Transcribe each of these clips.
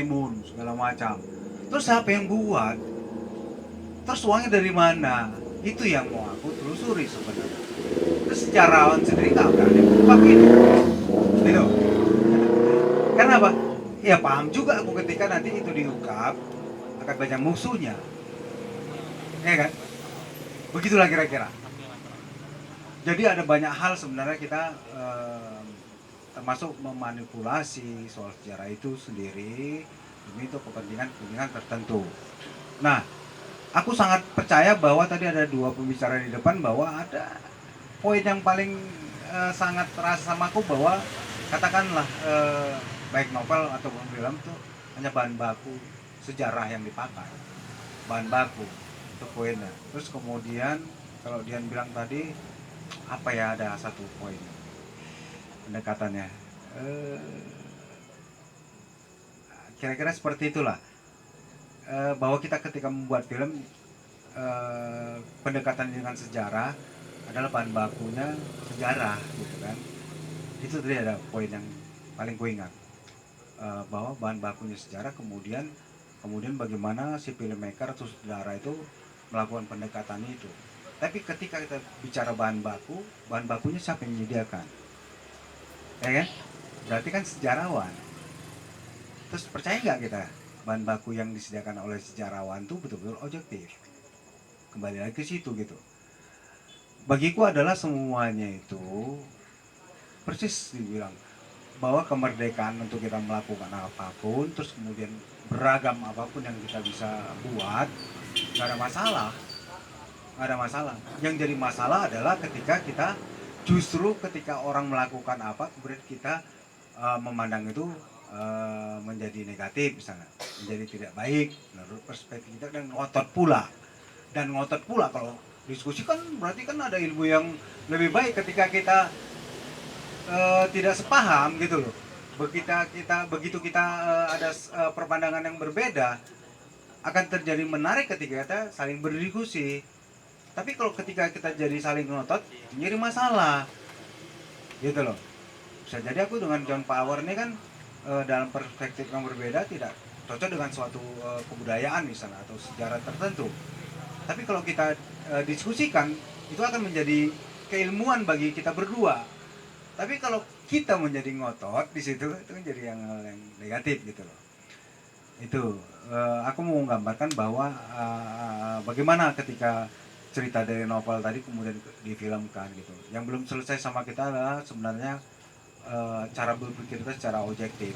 timun segala macam. Terus siapa yang buat? Terus uangnya dari mana? Itu yang mau aku telusuri sebenarnya. Terus sejarawan sendiri nggak berani mengungkap ini, gitu. Karena apa? Ya paham juga aku ketika nanti itu diungkap akan banyak musuhnya, ya kan? Begitulah kira-kira. Jadi ada banyak hal sebenarnya kita termasuk memanipulasi soal sejarah itu sendiri demi itu kepentingan-kepentingan tertentu. Nah, aku sangat percaya bahwa tadi ada dua pembicara di depan bahwa ada poin yang paling sangat terasa sama aku bahwa katakanlah baik novel ataupun film itu hanya bahan baku sejarah yang dipakai, bahan baku itu poinnya. Terus kemudian kalau Dian bilang tadi apa ya, ada satu poin pendekatannya. Kira-kira seperti itulah. Bahwa kita ketika membuat film pendekatan dengan sejarah adalah bahan bakunya sejarah gitu kan. Itu tadi ada poin yang paling ku ingat. Bahwa bahan bakunya sejarah, kemudian bagaimana si filmmaker atau saudara itu melakukan pendekatan itu. Tapi ketika kita bicara bahan bakunya siapa yang menyediakan? Ya kan? Berarti kan sejarawan. Terus percaya nggak kita bahan baku yang disediakan oleh sejarawan itu betul-betul objektif? Kembali lagi ke situ gitu. Bagiku adalah semuanya itu persis dibilang bahwa kemerdekaan untuk kita melakukan apapun, terus kemudian beragam apapun yang kita bisa buat, nggak ada masalah, nggak ada masalah. Yang jadi masalah adalah ketika orang melakukan apa, kemudian kita memandang itu menjadi negatif misalnya, menjadi tidak baik menurut perspektif kita, dan ngotot pula kalau diskusi kan berarti kan ada ilmu yang lebih baik ketika kita tidak sepaham gitu loh. Begitu kita ada perpandangan yang berbeda, akan terjadi menarik ketika kita saling berdiskusi. Tapi kalau ketika kita jadi saling ngotot, jadi masalah, gitu loh. Bisa jadi aku dengan John Power ini kan dalam perspektif yang berbeda tidak cocok dengan suatu kebudayaan misalnya atau sejarah tertentu. Tapi kalau kita diskusikan, itu akan menjadi keilmuan bagi kita berdua. Tapi kalau kita menjadi ngotot di situ, itu kan jadi yang negatif gitu loh. Itu aku mau menggambarkan bahwa bagaimana ketika cerita dari novel tadi kemudian difilmkan gitu. Yang belum selesai sama kita adalah sebenarnya cara berpikir kita secara objektif,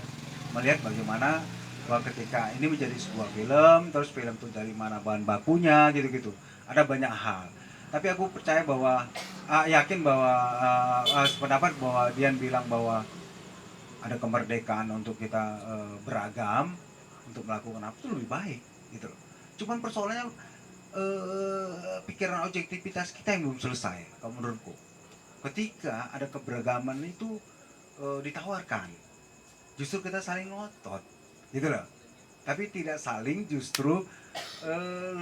melihat bagaimana bahwa ketika ini menjadi sebuah film, terus film itu dari mana bahan bakunya gitu-gitu. Ada banyak hal. Tapi aku percaya bahwa yakin bahwa sependapat bahwa Dian bilang bahwa ada kemerdekaan untuk kita beragam, untuk melakukan apa itu lebih baik gitu loh. Cuman persoalannya pikiran objektivitas kita yang belum selesai kalau menurutku. Ketika ada keberagaman itu ditawarkan, justru kita saling ngotot gitu loh. Tapi tidak saling, justru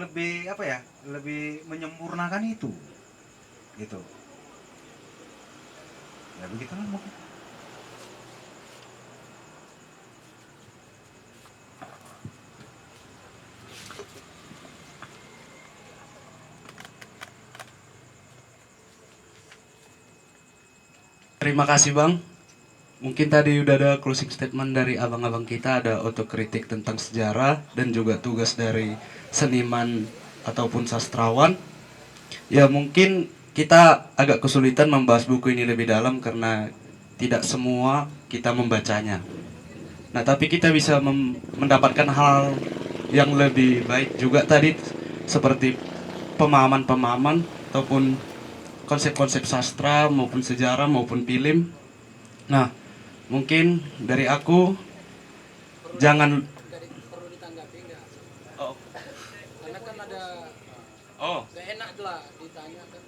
lebih apa ya, lebih menyempurnakan itu gitu. Ya begitulah mungkin. Terima kasih Bang. Mungkin tadi udah ada closing statement dari abang-abang kita, ada otokritik tentang sejarah dan juga tugas dari seniman ataupun sastrawan. Ya mungkin kita agak kesulitan membahas buku ini lebih dalam karena tidak semua kita membacanya. Nah tapi kita bisa mendapatkan hal yang lebih baik juga tadi, seperti pemahaman-pemahaman ataupun konsep-konsep sastra maupun sejarah maupun film. Nah, mungkin dari aku jangan Perlu ditanggapi nggak? oh, Karena kan ada oh. nggak enak lah ditanya kan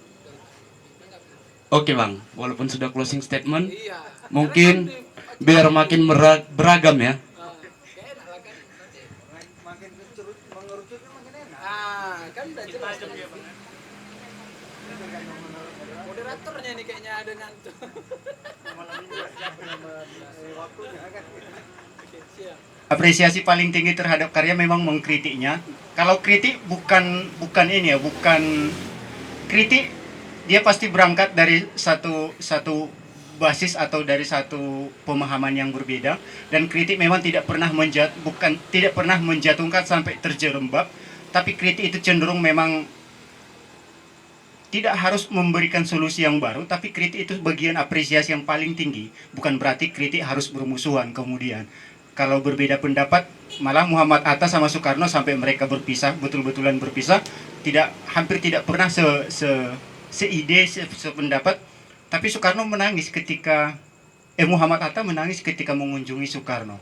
ditanggapi. Oke Bang, walaupun sudah closing statement, Iya. mungkin biar makin beragam ya. Nggak enak lah kan nanti. Makin mengerucutnya makin enak. Kan udah jelas. Moderatornya nih kayaknya ada ngantuk. Waktunya kan. Oke, siap. apresiasi paling tinggi terhadap karya memang mengkritiknya. Kalau kritik bukan ini ya, bukan kritik, dia pasti berangkat dari satu basis atau dari satu pemahaman yang berbeda, dan kritik memang tidak pernah tidak pernah menjatuhkan sampai terjerembab, tapi kritik itu cenderung memang tidak harus memberikan solusi yang baru, tapi kritik itu bagian apresiasi yang paling tinggi. Bukan berarti kritik harus bermusuhan kemudian. Kalau berbeda pendapat, malah Muhammad Hatta sama Soekarno sampai mereka berpisah, betul-betulan berpisah, hampir tidak pernah seide, sependapat. Tapi Soekarno menangis ketika Muhammad Hatta menangis ketika mengunjungi Soekarno.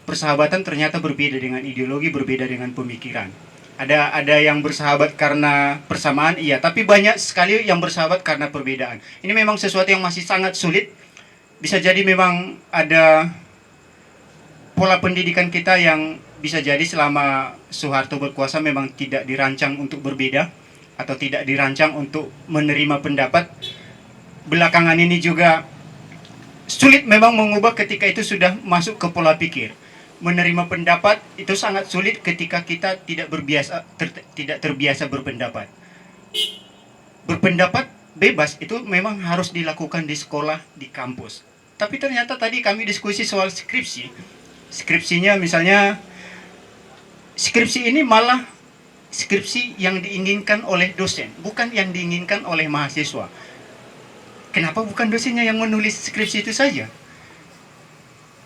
Persahabatan ternyata berbeda dengan ideologi, berbeda dengan pemikiran. Ada yang bersahabat karena persamaan, iya, tapi banyak sekali yang bersahabat karena perbedaan. Ini memang sesuatu yang masih sangat sulit. Bisa jadi memang ada pola pendidikan kita yang bisa jadi selama Soeharto berkuasa memang tidak dirancang untuk berbeda atau tidak dirancang untuk menerima pendapat. Belakangan ini juga sulit memang mengubah ketika itu sudah masuk ke pola pikir. Menerima pendapat itu sangat sulit ketika kita tidak terbiasa berpendapat. Berpendapat bebas itu memang harus dilakukan di sekolah, di kampus. Tapi ternyata tadi kami diskusi soal skripsi. Skripsinya misalnya, skripsi ini malah skripsi yang diinginkan oleh dosen, bukan yang diinginkan oleh mahasiswa. Kenapa bukan dosennya yang menulis skripsi itu saja?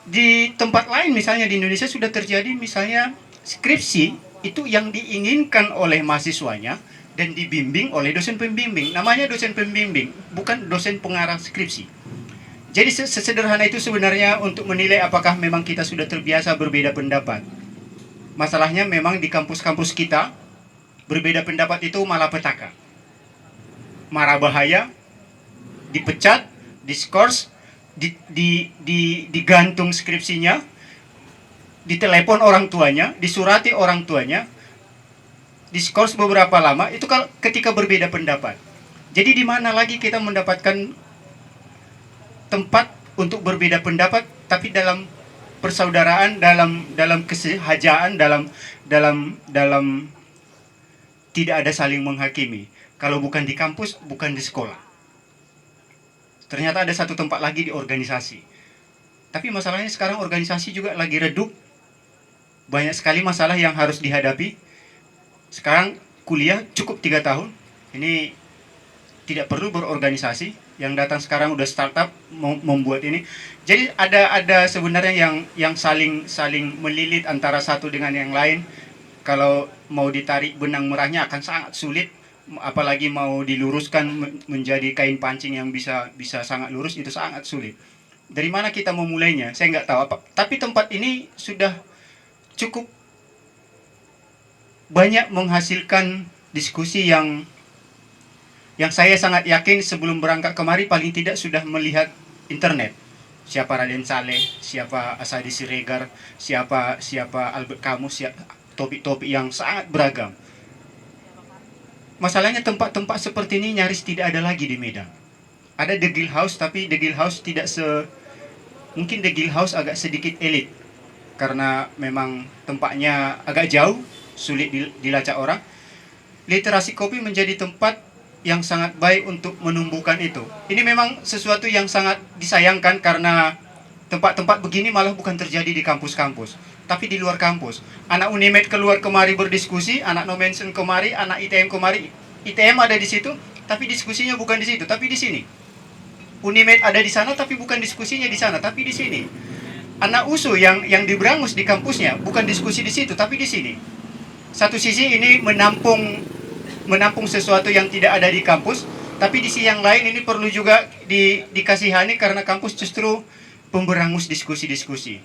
Di tempat lain misalnya di Indonesia sudah terjadi misalnya skripsi itu yang diinginkan oleh mahasiswanya dan dibimbing oleh dosen pembimbing. Namanya dosen pembimbing, bukan dosen pengarah skripsi. Jadi sesederhana itu sebenarnya untuk menilai apakah memang kita sudah terbiasa berbeda pendapat. Masalahnya memang di kampus-kampus kita, berbeda pendapat itu malapetaka. Marah bahaya, dipecat, diskors, digantung skripsinya, ditelepon orang tuanya, disurati orang tuanya, diskors beberapa lama, itu kalau ketika berbeda pendapat. Jadi di mana lagi kita mendapatkan tempat untuk berbeda pendapat, tapi dalam persaudaraan, dalam kesehajaan, dalam tidak ada saling menghakimi. Kalau bukan di kampus, bukan di sekolah. Ternyata ada satu tempat lagi di organisasi. Tapi masalahnya sekarang organisasi juga lagi redup. Banyak sekali masalah yang harus dihadapi. Sekarang kuliah cukup 3 tahun. Ini tidak perlu berorganisasi. Yang datang sekarang udah startup membuat ini. Jadi ada sebenarnya yang saling melilit antara satu dengan yang lain. Kalau mau ditarik benang merahnya akan sangat sulit, apalagi mau diluruskan menjadi kain pancing yang bisa sangat lurus, itu sangat sulit. Dari mana kita memulainya? Saya nggak tahu apa. Tapi tempat ini sudah cukup banyak menghasilkan diskusi yang saya sangat yakin sebelum berangkat kemari paling tidak sudah melihat internet. Siapa Raden Saleh, siapa Asadi Siregar, siapa Albert Camus, topik-topik yang sangat beragam. Masalahnya tempat-tempat seperti ini nyaris tidak ada lagi di Medan. Ada The Guild House, tapi The Guild House mungkin The Guild House agak sedikit elit. Karena memang tempatnya agak jauh, sulit dilacak orang. Literasi kopi menjadi tempat yang sangat baik untuk menumbuhkan itu. Ini memang sesuatu yang sangat disayangkan karena tempat-tempat begini malah bukan terjadi di kampus-kampus, tapi di luar kampus. Anak Unimed keluar kemari berdiskusi, anak Nomensen kemari, anak ITM kemari. ITM ada di situ, tapi diskusinya bukan di situ, tapi di sini. Unimed ada di sana, tapi bukan diskusinya di sana, tapi di sini. Anak USU yang di Brangus di kampusnya, bukan diskusi di situ, tapi di sini. Satu sisi ini menampung sesuatu yang tidak ada di kampus, tapi di sisi yang lain ini perlu juga dikasihani karena kampus justru pemberangus diskusi-diskusi.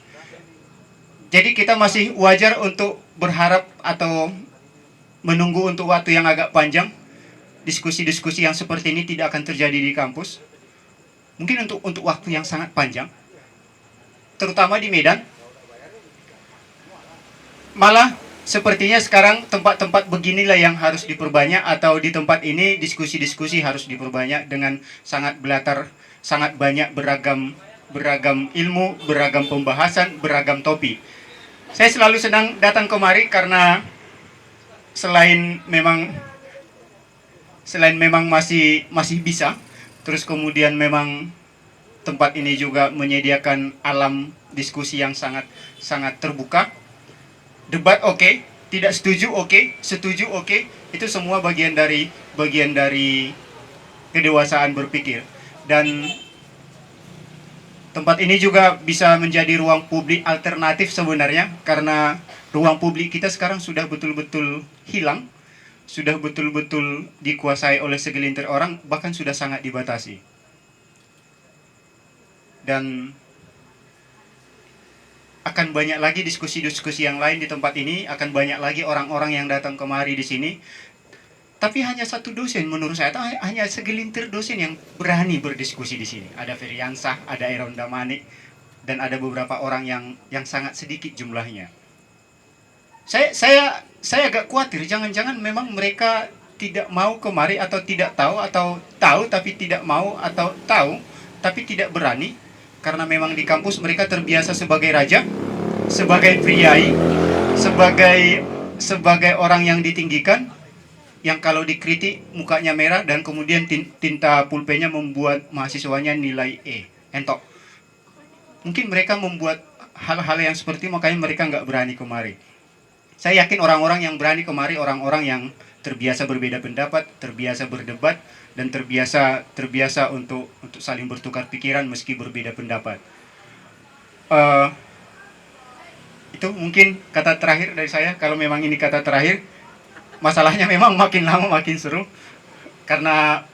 Jadi kita masih wajar untuk berharap atau menunggu untuk waktu yang agak panjang. Diskusi-diskusi yang seperti ini tidak akan terjadi di kampus. Mungkin untuk waktu yang sangat panjang, terutama di Medan. Malah sepertinya sekarang tempat-tempat beginilah yang harus diperbanyak, atau di tempat ini diskusi-diskusi harus diperbanyak dengan sangat belatar, sangat banyak beragam ilmu, beragam pembahasan, beragam topik. Saya selalu senang datang kemari karena selain memang masih bisa, terus kemudian memang tempat ini juga menyediakan alam diskusi yang sangat sangat terbuka. Debat oke, tidak setuju oke, setuju oke, itu semua bagian dari kedewasaan berpikir. Dan tempat ini juga bisa menjadi ruang publik alternatif sebenarnya, karena ruang publik kita sekarang sudah betul-betul hilang, sudah betul-betul dikuasai oleh segelintir orang, bahkan sudah sangat dibatasi. Dan akan banyak lagi diskusi-diskusi yang lain di tempat ini, akan banyak lagi orang-orang yang datang kemari di sini. Tapi hanya satu dosen menurut saya, hanya segelintir dosen yang berani berdiskusi di sini. Ada Feriansah, ada Eron Damanik, dan ada beberapa orang yang sangat sedikit jumlahnya. Saya agak khawatir, jangan-jangan memang mereka tidak mau kemari atau tidak tahu, atau tahu tapi tidak mau, atau tahu tapi tidak berani, karena memang di kampus mereka terbiasa sebagai raja, sebagai priai, sebagai orang yang ditinggikan, yang kalau dikritik mukanya merah dan kemudian tinta pulpennya membuat mahasiswanya nilai E, entok. Mungkin mereka membuat hal-hal yang seperti, makanya mereka nggak berani kemari. Saya yakin orang-orang yang berani kemari, orang-orang yang terbiasa berbeda pendapat, terbiasa berdebat, dan terbiasa untuk saling bertukar pikiran meski berbeda pendapat. Itu mungkin kata terakhir dari saya. Kalau memang ini kata terakhir, masalahnya memang makin lama makin seru, karena